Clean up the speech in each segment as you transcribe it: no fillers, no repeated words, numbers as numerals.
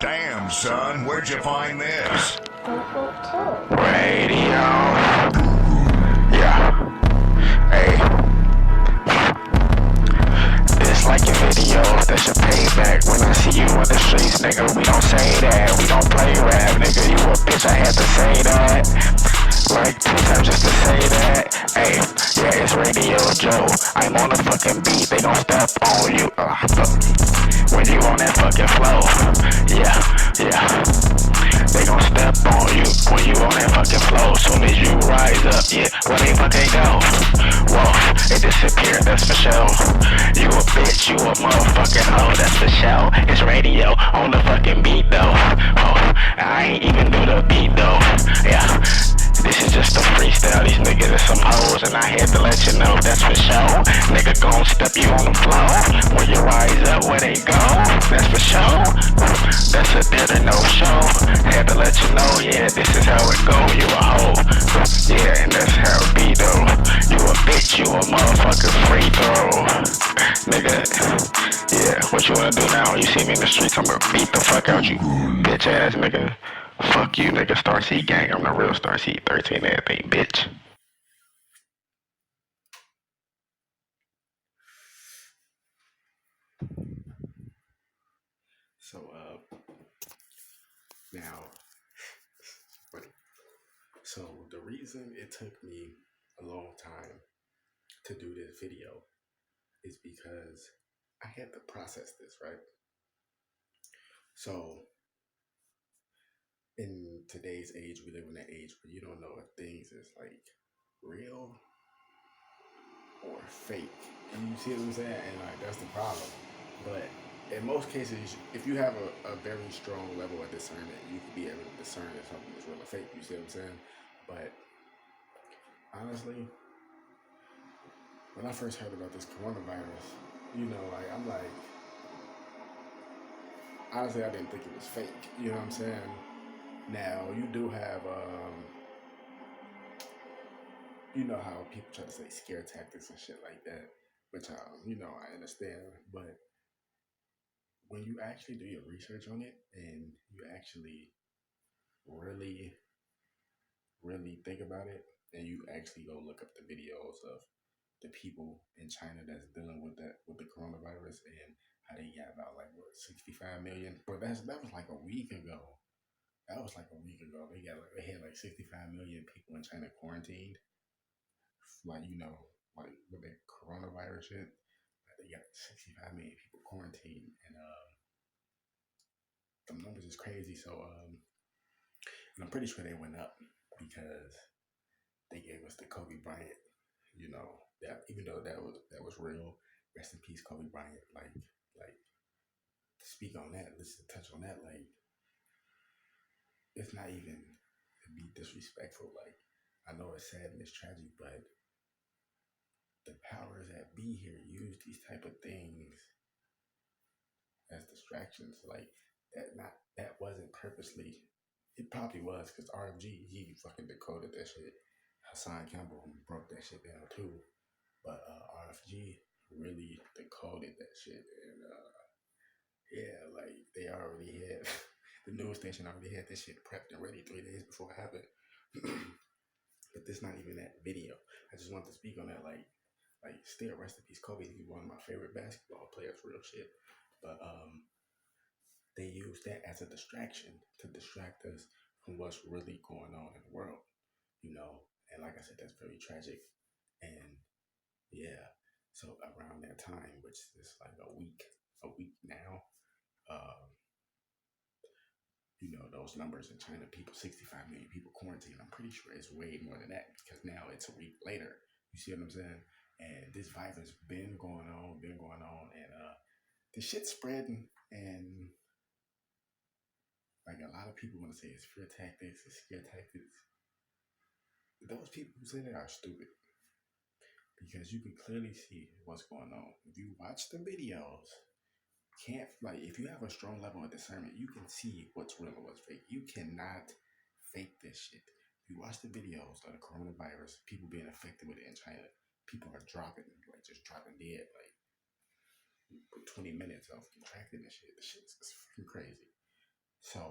Damn, son, where'd you find this? Radio. Yeah. Hey. It's like your video, that's your payback. When I see you on the streets, nigga, we don't say that. We don't play rap, nigga, you a bitch, I had to say that. Like 2 times just to say that. Hey, yeah, it's Radio Joe. I'm on the fucking beat, they gon' step on you. When you on that fucking flow. Yeah. They gon' step on you when you on that fucking flow. Soon as you rise up, yeah, where they fucking go? Whoa, they disappear, that's for sure. You a bitch, you a motherfucking hoe, that's for sure. It's Radio on the fucking beat though. Oh, I ain't even do the beat though. Yeah. This is just a freestyle, these niggas are some hoes, and I had to let you know, that's for sure. Nigga gon' step you on the floor, when you rise up, where they go, that's for sure. That's a dead or no show, had to let you know, yeah, this is how it go, you a hoe. Yeah, and that's how it be though, you a bitch, you a motherfucking free throw. Nigga, yeah, what you wanna do now? You see me in the streets, I'm gonna beat the fuck out you, bitch ass nigga. Fuck you, nigga. Star Seed gang. I'm the real Star Seed 13 and everything, bitch. So, now, funny. So the reason it took me a long time to do this video is because I had to process this, right? So in today's age, we live in an age where you don't know if things is like real or fake. And you see what I'm saying? And like that's the problem. But in most cases, if you have a very strong level of discernment, you can be able to discern if something is real or fake. You see what I'm saying? But honestly, when I first heard about this coronavirus, like I'm like, honestly, I didn't think it was fake. You know what I'm saying? Now you do have, you know how people try to say scare tactics and shit like that, which I understand. But when you actually do your research on it and you actually really, really think about it, and you actually go look up the videos of the people in China that's dealing with the coronavirus and how they got about like what 65 million. But that was like a week ago. That was like a week ago. They had like 65 million people in China quarantined, like like with the coronavirus shit. Like they got 65 million people quarantined, and the numbers is crazy. So and I'm pretty sure they went up because they gave us the Kobe Bryant. That even though that was real. Rest in peace, Kobe Bryant. Like to speak on that, let's touch on that. Like it's not even to be disrespectful. Like I know it's sad and it's tragic, but the powers that be here use these type of things as distractions. Like that wasn't purposely. It probably was because RFG he fucking decoded that shit. Hassan Campbell broke that shit down too, but RFG really decoded that shit, and yeah, like they already had the news station already had this shit prepped and ready 3 days before it happened. But this not even that video. I just want to speak on that. Like still rest in peace, Kobe. He's one of my favorite basketball players, real shit. But they use that as a distraction to distract us from what's really going on in the world, And like I said, that's very tragic. And yeah, so around that time, which is like a week now, uh, those numbers in China, 65 million people quarantined. I'm pretty sure it's way more than that because now it's a week later. You see what I'm saying? And this virus been going on, and the shit's spreading, and like a lot of people want to say it's fear tactics, it's scare tactics. Those people who say that are stupid because you can clearly see what's going on. If you watch the videos, can't like if you have a strong level of discernment, you can see what's real and what's fake. You cannot fake this shit. If you watch the videos of the coronavirus, people being affected with it in China, people are just dropping dead, like 20 minutes of contracting this shit. The shit's fucking crazy. So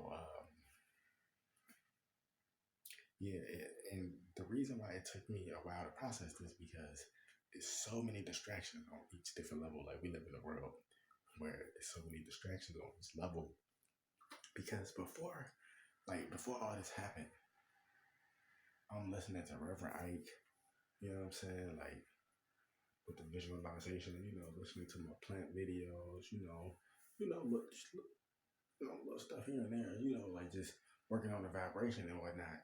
yeah, and the reason why it took me a while to process this because there's so many distractions on each different level. Like we live in a world where there's so many distractions on each level. Because before all this happened, I'm listening to Reverend Ike. You know what I'm saying? Like with the visualization, listening to my plant videos. Little stuff here and there. Like just working on the vibration and whatnot.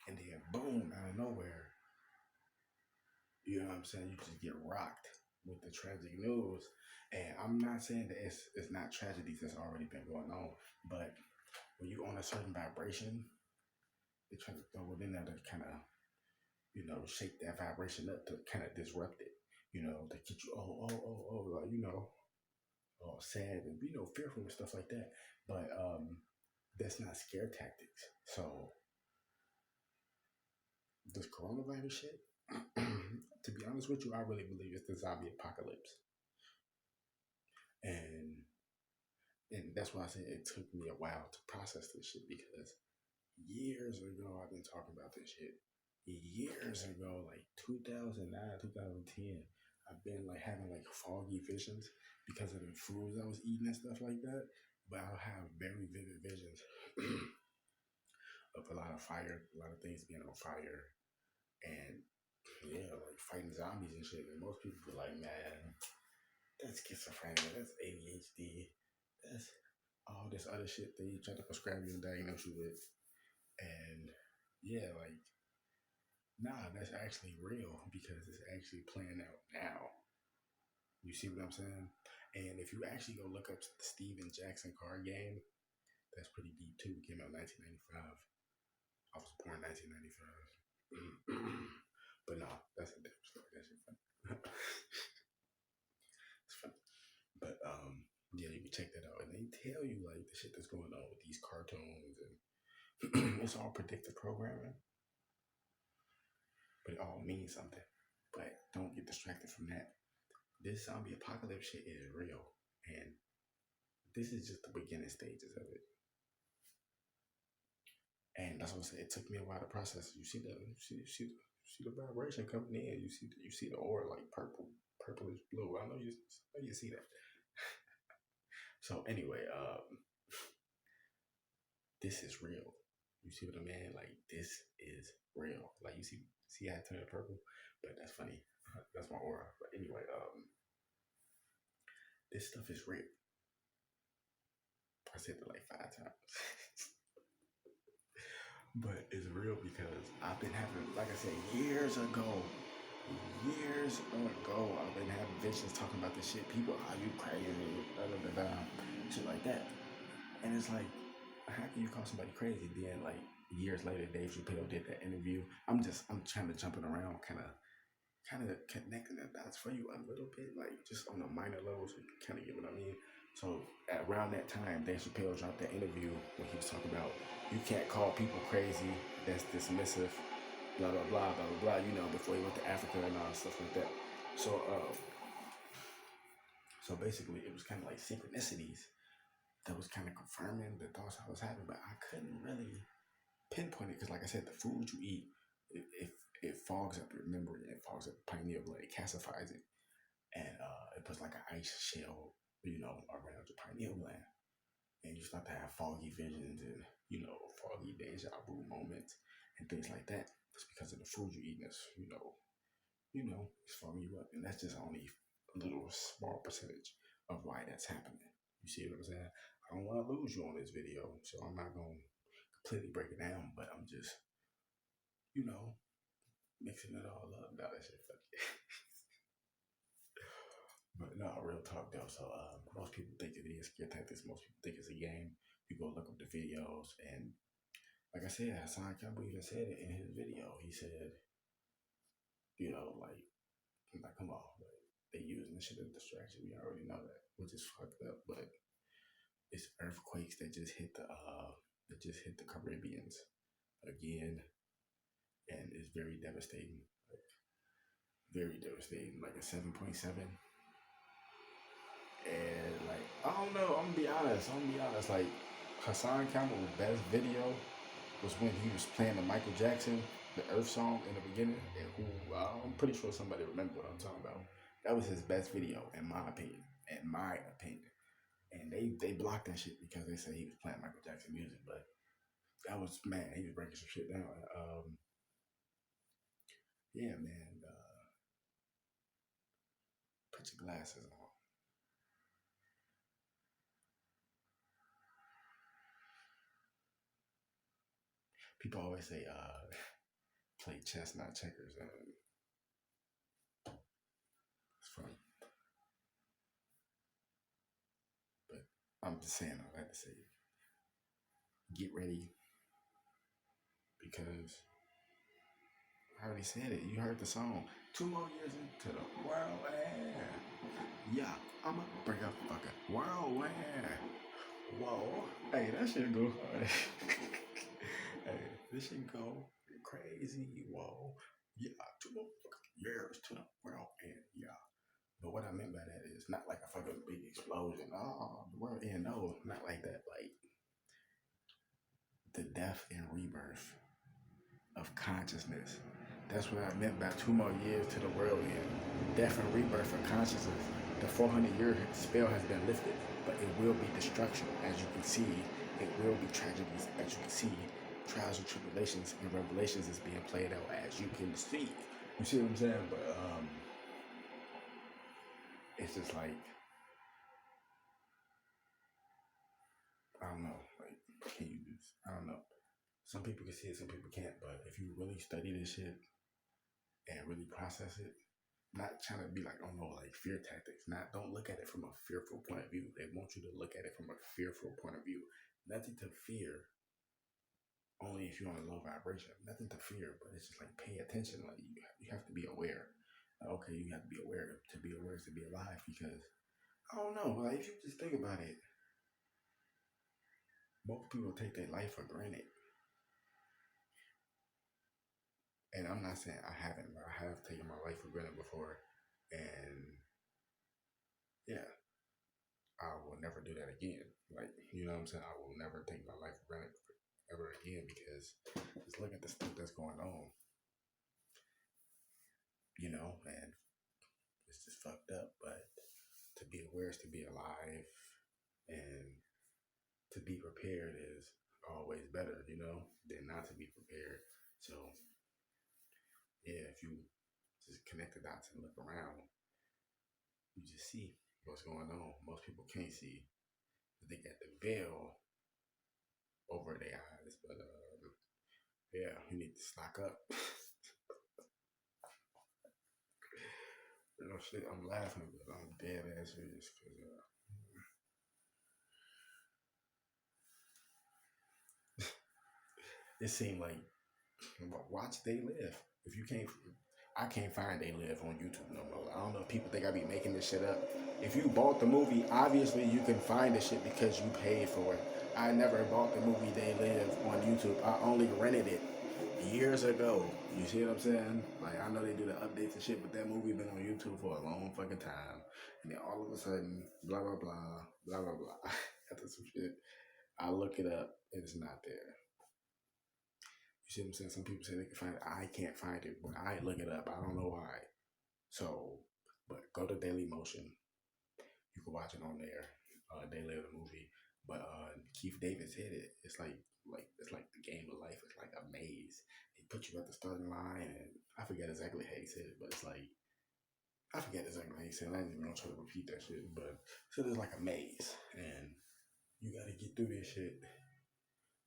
And then boom, out of nowhere, you know what I'm saying? You just get rocked with the tragic news. And I'm not saying that it's not tragedies that's already been going on, but when you on a certain vibration, they try to throw it in there to kind of, shake that vibration up to kind of disrupt it, to get you like, all sad and, fearful and stuff like that. But that's not scare tactics. So this coronavirus shit, to be honest with you, I really believe it's the zombie apocalypse. And that's why I say it took me a while to process this shit because years ago I've been talking about this shit. Years ago, like 2009, 2010, I've been like having like foggy visions because of the foods I was eating and stuff like that. But I'll have very vivid visions of a lot of fire, a lot of things being on fire, and yeah, like fighting zombies and shit. And most people be like, man, that's schizophrenia, that's ADHD, that's all this other shit they try to prescribe you and diagnose you with. And yeah, like, nah, that's actually real because it's actually playing out now. You see what I'm saying? And if you actually go look up the Steven Jackson card game, that's pretty deep too. It came out in 1995. I was born in 1995. But no, that's a different story. That shit funny. It's funny. But yeah, you can check that out. And they tell you like the shit that's going on with these cartoons and it's all predictive programming. But it all means something. But don't get distracted from that. This zombie apocalypse shit is real. And this is just the beginning stages of it. And that's what I said. It took me a while to process. You see the vibration coming in. You see the aura like purplish blue. I know you see that. So anyway, this is real. You see what I mean? Like this is real. Like you see how it turned purple, but that's funny. That's my aura. But anyway, this stuff is real. I said it like 5 times. But it's real because I've been having, like I said, years ago, I've been having visions talking about this shit. People, are you crazy? Shit like that. And it's like, how can you call somebody crazy? Then, like, years later, Dave Chappelle did that interview. I'm trying to jump it around, kind of connecting the dots for you a little bit, like just on a minor level, so you can kind of get what I mean. So around that time, Dave Chappelle dropped that interview when he was talking about you can't call people crazy, that's dismissive, blah blah blah blah blah blah. Before he went to Africa and all stuff like that. So basically, it was kind of like synchronicities that was kind of confirming the thoughts I was having, but I couldn't really pinpoint it because, like I said, the food you eat, it fogs up your memory, it fogs up the pineal gland, it calcifies it, and it puts like an ice shell, around your pineal gland, and you start to have foggy visions and foggy deja vu moments and things like that. That's because of the food you eat. That's it's fogging you up, and that's just only a little small percentage of why that's happening. You see what I'm saying? I don't want to lose you on this video, so I'm not gonna completely break it down, but I'm just mixing it all up. Now that shit funny. But no, real talk though. So most people think it is scare tactics. Most people think it's a game. You go look up the videos, and like I said, Hassan Campbell even said it in his video. He said, like come on, like, they using this shit as a distraction. We already know that, which is fucked up. But it's earthquakes that just hit the Caribbeans again, and it's very devastating. Very devastating. Like a 7.7. And like, I don't know, I'm gonna be honest. Like Hassan Campbell's best video was when he was playing the Michael Jackson, the Earth song in the beginning, and who I'm pretty sure somebody remember what I'm talking about. That was his best video, in my opinion. In my opinion. And they blocked that shit because they said he was playing Michael Jackson music, but that was, man, he was breaking some shit down. Yeah, man. Put your glasses on. People always say, play chess, not checkers, and it's funny. But I'm just saying all that to say, get ready because I already said it. You heard the song. 2 more years into the whirlwind. Yeah, I'ma bring a fucking whirlwind. Whoa. Hey, that shit go hard. Hey, this shit go crazy. Whoa. Yeah, 2 more fucking years to the whirlwind. Yeah. But what I meant by that is not like a fucking big explosion. Oh, the world end. No, not like that. Like the death and rebirth of consciousness. That's what I meant by 2 more years to the world end. Death and rebirth of consciousness. The 400-year spell has been lifted, but it will be destruction, as you can see. It will be tragedies, as you can see. Trials and tribulations and revelations is being played out, as you can see. You see what I'm saying? But it's just like, I don't know. Like, can you just, I don't know. Some people can see it, some people can't. But if you really study this shit and really process it, not trying to be like, oh no, like fear tactics. Don't look at it from a fearful point of view. They want you to look at it from a fearful point of view. Nothing to fear, only if you're on a low vibration. Nothing to fear, but it's just like pay attention. Like you have to be aware. Okay, you have to be aware. To be aware is to be alive, because I don't know. Like if you just think about it, most people take their life for granted. And I'm not saying I haven't, but I have taken my life for granted before. And yeah, I will never do that again. Like, you know what I'm saying? I will never take my life for granted ever again, because just look at the stuff that's going on, you know, and it's just fucked up. But to be aware is to be alive, and to be prepared is always better, you know, than not to be prepared. So, yeah, if you just connect the dots and look around, you just see what's going on. Most people can't see. They got the veil over their eyes, but yeah, you need to stock up. You know, shit, I'm laughing, but I'm dead ass serious, because it seemed like, watch They Live. If you can't, I can't find They Live on YouTube no more. I don't know if people think I be making this shit up. If you bought the movie, obviously you can find the shit because you paid for it. I never bought the movie They Live on YouTube. I only rented it years ago. You see what I'm saying? Like, I know they do the updates and shit, but that movie been on YouTube for a long fucking time. And then all of a sudden, blah, blah, blah, blah, blah, blah. After some shit, I look it up, and it's not there. You see what I'm saying? Some people say they can find it. I can't find it, but I look it up. I don't know why. So, but go to Daily Motion. You can watch it on there. They Live the movie. But Keith David said it. It's like the game of life. It's like a maze. They put you at the starting line, and I forget exactly how he said it, but it's like, I forget exactly how he said it. I ain't even gonna try to repeat that shit. But so there's like a maze, and you gotta get through this shit,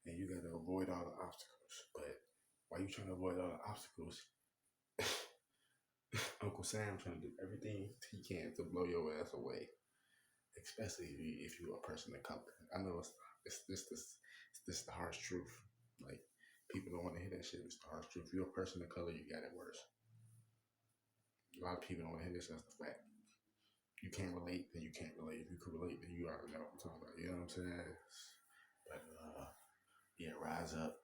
and you gotta avoid all the obstacles. But while you trying to avoid all the obstacles, Uncle Sam trying to do everything he can to blow your ass away, especially if you're a person of color. I know it's this the harsh truth. Like, people don't want to hear that shit. It's the harsh truth. If you're a person of color, you got it worse. A lot of people don't want to hear this. That's the fact. You can't relate, then you can't relate. If you can relate, then you already know what I'm talking about. You know what I'm saying? But yeah, rise up,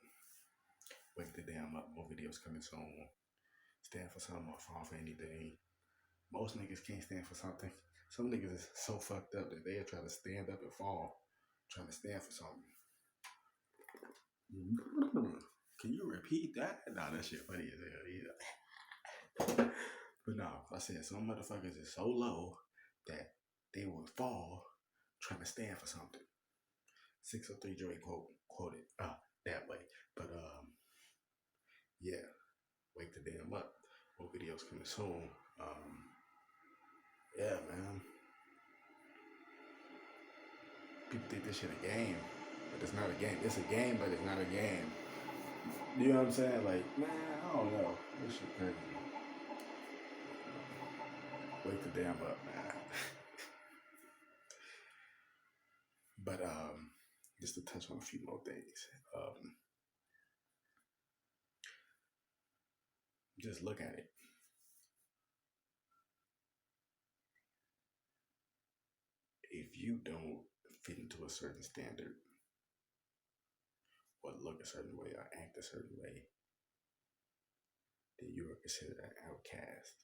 wake the damn up. More videos coming soon. Stand for something or fall for anything. Most niggas can't stand for something. Some niggas is so fucked up that they'll try to stand up and fall, trying to stand for something. Can you repeat that? Nah, that shit funny as hell. Yeah. But no, I said some motherfuckers is so low that they will fall trying to stand for something. 603 Joey quoted that way. But yeah, wake the damn up. More videos coming soon. Yeah, man. People think this shit a game, but it's not a game. It's a game, but it's not a game. You know what I'm saying? Like, man, I don't know. This shit crazy. Wake the damn up, man. But just to touch on a few more things. Just look at it. If you don't fit into a certain standard, or look a certain way, or act a certain way, then you are considered an outcast.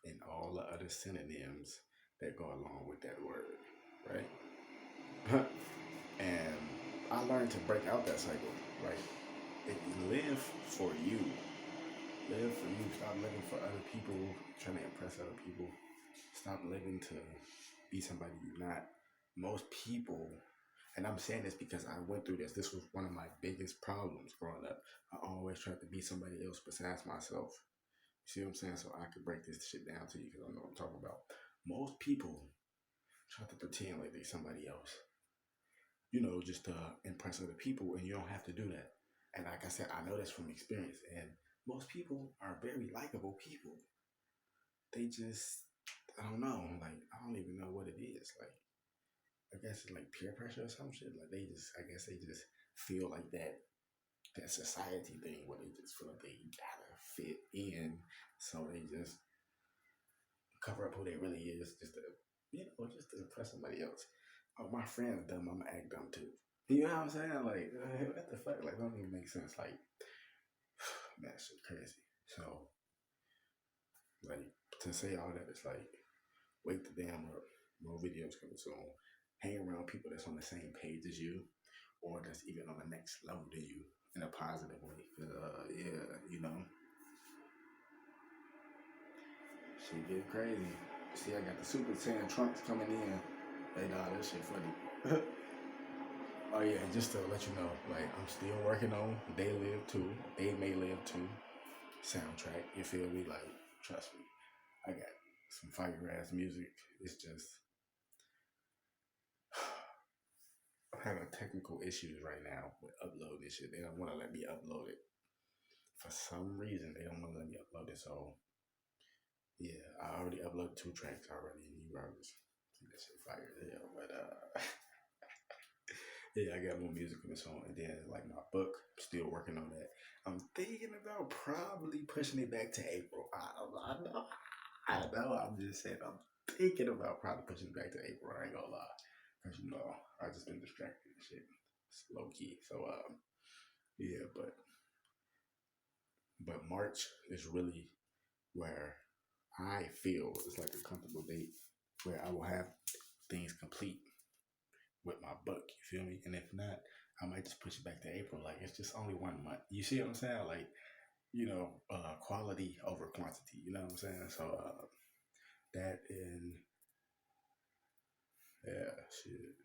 And all the other synonyms that go along with that word, right? And I learned to break out that cycle, right? Live for you. Live for you. Stop living for other people, trying to impress other people. Stop living to be somebody you're not. Most people, and I'm saying this because I went through this. This was one of my biggest problems growing up. I always tried to be somebody else besides myself. You see what I'm saying? So I could break this shit down to you because I know what I'm talking about. Most people try to pretend like they're somebody else. You know, just to impress other people, and you don't have to do that. And like I said, I know this from experience. And most people are very likable people. They just, I don't know, like, I don't even know what it is. Like, I guess it's like peer pressure or some shit. Like, I guess they just feel like that society thing where they just feel like they gotta fit in. So they just cover up who they really is just to, just to impress somebody else. Oh, my friend's dumb, I'm gonna act dumb too. You know what I'm saying? Like, what the fuck? Like, don't even make sense. Like, man, that shit crazy. So, like, to say all that, it's like, wake the damn up. More videos coming soon. Hang around people that's on the same page as you, or that's even on the next level than you in a positive way. Yeah, shit get crazy. See, I got the Super Saiyan trunks coming in. Hey, nah, that shit funny. Oh yeah, just to let you know, like, I'm still working on They Live Too, They May Live Too soundtrack. You feel me? Like, trust me, I got some fire ass music. It's just I'm having technical issues right now with uploading this shit. They don't want to let me upload it. For some reason, they don't want to let me upload it. So yeah, I already uploaded 2 tracks already, and you already see that shit fire as hell. But yeah, I got more music coming soon, and then like my book, still working on that. I'm thinking about probably pushing it back to April. I know. I'm just saying, I'm thinking about probably pushing it back to April. I ain't gonna lie, because I just been distracted and shit. It's low key. So yeah, but March is really where I feel it's like a comfortable date where I will have things complete with my book. You feel me? And if not, I might just push it back to April. Like, it's just only 1 month. You see what I'm saying? Like, quality over quantity. You know what I'm saying? So that and yeah, shit.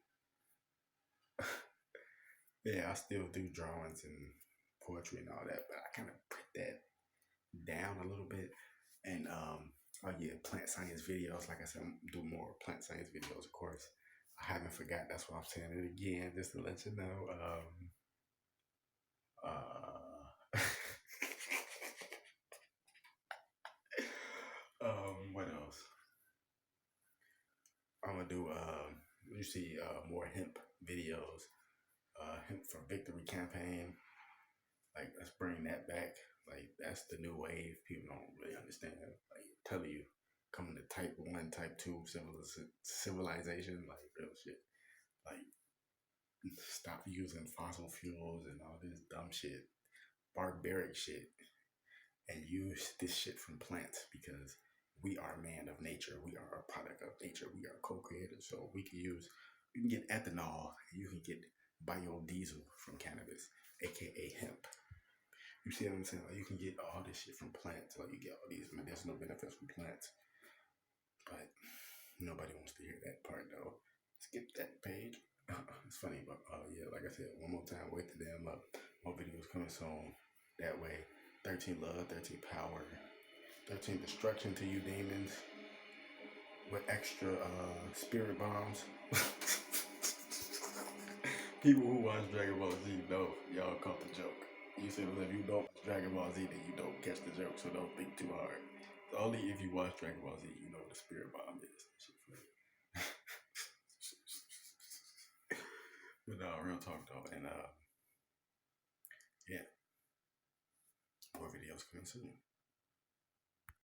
Yeah, I still do drawings and poetry and all that, but I kind of put that down a little bit. And oh yeah, plant science videos. Like I said, I'm doing more plant science videos, of course. I haven't forgot. That's why I'm saying it again, just to let you know. What else? I'm gonna do you see more hemp videos. Hemp for Victory campaign. Like, let's bring that back. Like, that's the new wave. People don't really understand. Like, tell you, coming to type 1, type 2 civilization, like, real shit. Like, stop using fossil fuels and all this dumb shit, barbaric shit, and use this shit from plants, because we are man of nature. We are a product of nature. We are co-creators. So you can get ethanol. You can get biodiesel from cannabis, aka hemp. You see what I'm saying? Like, you can get all this shit from plants. Like, you get all these medicinal benefits from plants. But nobody wants to hear that part, though. Skip that page. It's funny, but yeah, like I said, one more time, wait the damn up. More videos coming soon. That way, 13 love, 13 power, 13 destruction to you demons with extra spirit bombs. People who watch Dragon Ball Z know y'all caught the joke. You said if you don't watch Dragon Ball Z, then you don't catch the joke, so don't think too hard. So only if you watch Dragon Ball Z, you know what the spirit bomb is. But no, real talk though, and yeah, more videos coming soon.